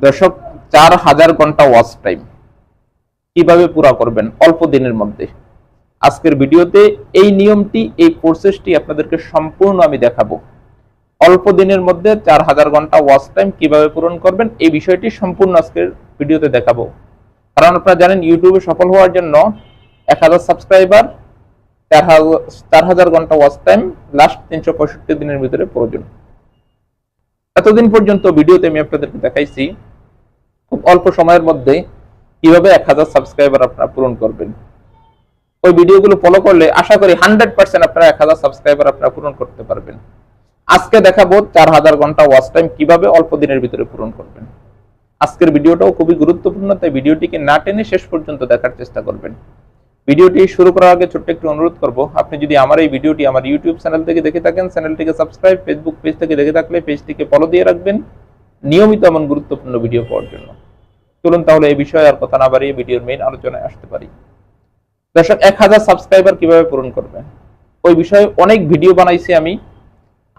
দর্শক, 4000 ঘন্টা watch time কিভাবে পুরা করবেন অল্প দিনের মধ্যে, আজকের ভিডিওতে এই নিয়মটি, এই প্রসেসটি আপনাদেরকে সম্পূর্ণ আমি দেখাবো। অল্প দিনের মধ্যে 4000 ঘন্টা ওয়াচ টাইম কিভাবে পূরণ করবেন এই বিষয়টি সম্পূর্ণ আজকের ভিডিওতে দেখাবো। কারণ আপনারা জানেন, ইউটিউবে সফল হওয়ার জন্য 1000 সাবস্ক্রাইবার, 4000 ঘন্টা ওয়াচ টাইম লাস্ট 365 দিনের ভিতরে প্রয়োজন। এতদিন পর্যন্ত ভিডিওতে আমি আপনাদেরকে দেখাইছি খুব অল্প সময়ের মধ্যে কিভাবে 1000 সাবস্ক্রাইবার আপনারা পূরণ করবেন। ওই ভিডিওগুলো ফলো করলে আশা করি 100% আপনারা 1000 সাবস্ক্রাইবার আপনারা পূরণ করতে পারবেন। আজকে দেখাবো 4000 ঘন্টা ওয়াচ টাইম কিভাবে অল্প দিনের ভিতরে পূরণ করবেন। আজকের ভিডিওটাও খুবই গুরুত্বপূর্ণ, তাই ভিডিওটিকে না টেনে শেষ পর্যন্ত দেখার চেষ্টা করবেন। ভিডিওটি শুরু করার আগে ছোট্ট একটু অনুরোধ করব, আপনি যদি আমার এই ভিডিওটি আমার ইউটিউব চ্যানেল থেকে দেখে থাকেন, চ্যানেলটিকে সাবস্ক্রাইব, ফেসবুক পেজ থেকে দেখে থাকলে পেজটিকে ফলো দিয়ে রাখবেন নিয়মিত এমন গুরুত্বপূর্ণ ভিডিও পাওয়ার জন্য। চলুন তাহলে এই বিষয়ে আর কথা না বাড়িয়ে ভিডিওর মেইন আলোচনায় আসতে পারি। দর্শক, 1000 সাবস্ক্রাইবার কিভাবে পূরণ করবেন ওই বিষয়ে অনেক ভিডিও বানাইছি আমি।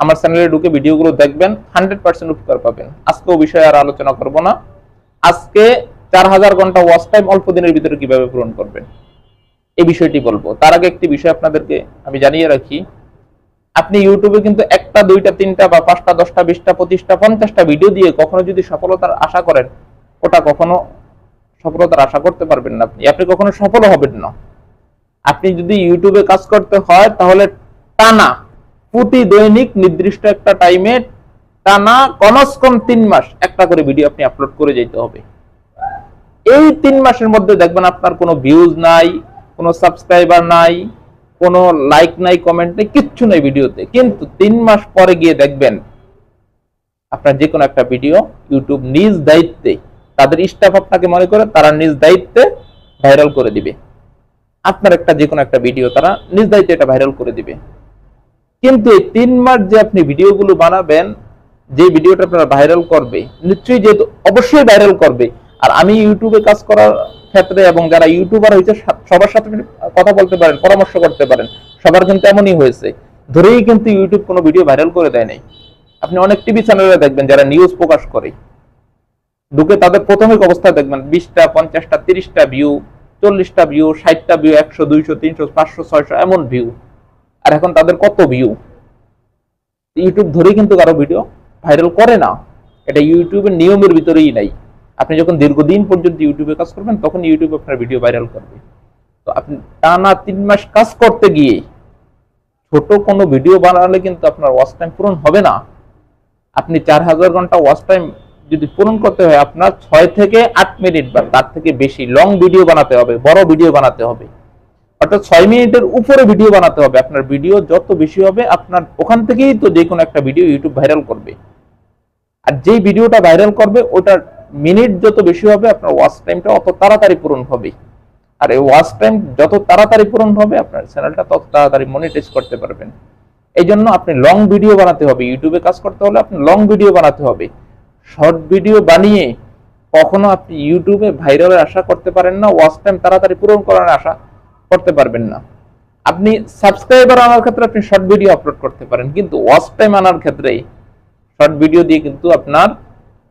আমার চ্যানেলে ঢুকে ভিডিওগুলো দেখবেন, 100% উপকার পাবেন। আজকে ওই বিষয়ে আর আলোচনা করব না। আজকে 4000 ঘন্টা ওয়াচ টাইম অল্প দিনের ভিতরে কিভাবে পূরণ করবেন এই বিষয়টি বলবো। তার আগে একটি বিষয় আপনাদেরকে আমি জানিয়ে রাখি, আপনি ইউটিউবে কিন্তু 1টা 2টা 3টা বা 5টা 10টা 20টা 25টা 50টা ভিডিও দিয়ে কখনো যদি সফলতার আশা করেন, ওটা কখনো সফলতার আশা করতে পারবেন না। আপনি কখনো সফল হবেন না। আপনি যদি ইউটিউবে কাজ করতে হয় তাহলে টানা প্রতি দৈনিক নির্দিষ্ট একটা টাইমে টানা কমসে কম 3 মাস একটা করে ভিডিও আপনি আপলোড করে যেতে হবে। এই 3 মাসের মধ্যে দেখবেন আপনার কোনো ভিউজ নাই, কোনো সাবস্ক্রাইবার নাই, কোনো লাইক নাই, কমেন্ট নেই, কিচ্ছু নাই ভিডিওতে। কিন্তু 3 মাস পরে গিয়ে দেখবেন আপনার যে কোনো একটা ভিডিও ইউটিউব নিজ দায়িত্বে, তাদের স্টাফ আপনাকে মনে করে তারা নিজ দায়িত্বে ভাইরাল করে দিবে। আপনার একটা যে কোনো একটা ভিডিও তারা নিজ দায়িত্বে এটা ভাইরাল করে দিবে। কিন্তু এই 3 মাস যে আপনি ভিডিওগুলো বানাবেন, যে ভিডিওটা আপনারা ভাইরাল করবে, নিশ্চয়ই যেহেতু অবশ্যই ভাইরাল করবে। আর আমি ইউটিউবে কাজ করার ক্ষেত্রে এবং যারা ইউটিউবার হয়েছে সবার সাথে কথা বলতে পারেন, পরামর্শ করতে পারেন, সবার কিন্তু এমনই হয়েছে। ধরেই কিন্তু ইউটিউব কোনো ভিডিও ভাইরাল করে দেয় নাই। আপনি অনেক টিভি চ্যানেলে দেখবেন যারা নিউজ প্রকাশ করে, ঢুকে তাদের প্রাথমিক অবস্থা দেখবেন 20টা 50টা 30টা ভিউ, 40টা ভিউ, 60টা ভিউ, 100 200 300 500 600 এমন ভিউ। আর এখন তাদের কত ভিউ? ইউটিউব ধরেই কিন্তু কারো ভিডিও ভাইরাল করে না। এটা ইউটিউবের নিয়মের ভিতরেই নাই। আপনি যখন দীর্ঘদিন পর্যন্ত ইউটিউবে কাজ করবেন তখন ইউটিউব আপনার ভিডিও ভাইরাল করবে। তো আপনি টানা 3 মাস কাজ করতে গিয়ে ছোট কোনো ভিডিও বানালে কিন্তু আপনার ওয়াচ টাইম পূরণ হবে না। আপনি 4000 ঘন্টা ওয়াচ টাইম যদি পূরণ করতে হয়, আপনার 6 থেকে 8 মিনিট বা তার থেকে বেশি লং ভিডিও বানাতে হবে, বড় ভিডিও বানাতে হবে। অর্থাৎ 6 মিনিটের উপরে ভিডিও বানাতে হবে। আপনার ভিডিও যত বেশি হবে, আপনার ওখান থেকেই তো যে কোনো একটা ভিডিও ইউটিউব ভাইরাল করবে। আর যেই ভিডিওটা ভাইরাল করবে ওটার মিনিট যত বেশি হবে, আপনার ওয়াচ টাইমটা অত তাড়াতাড়ি পূরণ হবে। আর এই ওয়াচ টাইম যত তাড়াতাড়ি পূরণ হবে, আপনার চ্যানেলটা তত তাড়াতাড়ি মনিটাইজ করতে পারবেন। এই জন্য আপনি লং ভিডিও বানাতে হবে। ইউটিউবে কাজ করতে হলে আপনি লং ভিডিও বানাতে হবে। শর্ট ভিডিও বানিয়ে কখনো আপনি ইউটিউবে ভাইরালের আশা করতে পারেন না, ওয়াচ টাইম তাড়াতাড়ি পূরণ করার আশা করতে পারবেন না। আপনি সাবস্ক্রাইবার আনার ক্ষেত্রে আপনি শর্ট ভিডিও আপলোড করতে পারেন, কিন্তু ওয়াচ টাইম আনার ক্ষেত্রে শর্ট ভিডিও দিয়ে কিন্তু আপনার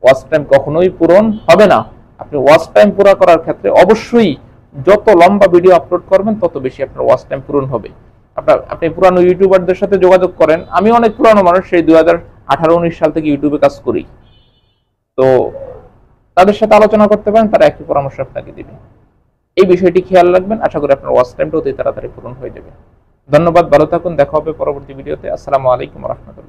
ওয়াচ টাইম কখনোই পূরণ হবে না। আপনি ওয়াচ টাইম পুরো করার ক্ষেত্রে অবশ্যই যত লম্বা ভিডিও আপলোড করবেন তত বেশি আপনার ওয়াচ টাইম পূরণ হবে। আপনি পুরানো ইউটিউবারদের সাথে যোগাযোগ করেন। আমি অনেক পুরানো মানুষ, সেই 2018-19 সাল থেকে ইউটিউবে কাজ করি। তো তাদের সাথে আলোচনা করতে পারেন, তারা একই পরামর্শ আপনাকে দিবে। এই বিষয়টি খেয়াল রাখবেন। আশা করি আপনার ওয়াচ টাইমটা অতি তাড়াতাড়ি পূরণ হয়ে যাবে। ধন্যবাদ, ভালো থাকুন। দেখা হবে পরবর্তী ভিডিওতে। আসসালামু আলাইকুম ওয়া রাহমাতুল্লাহ।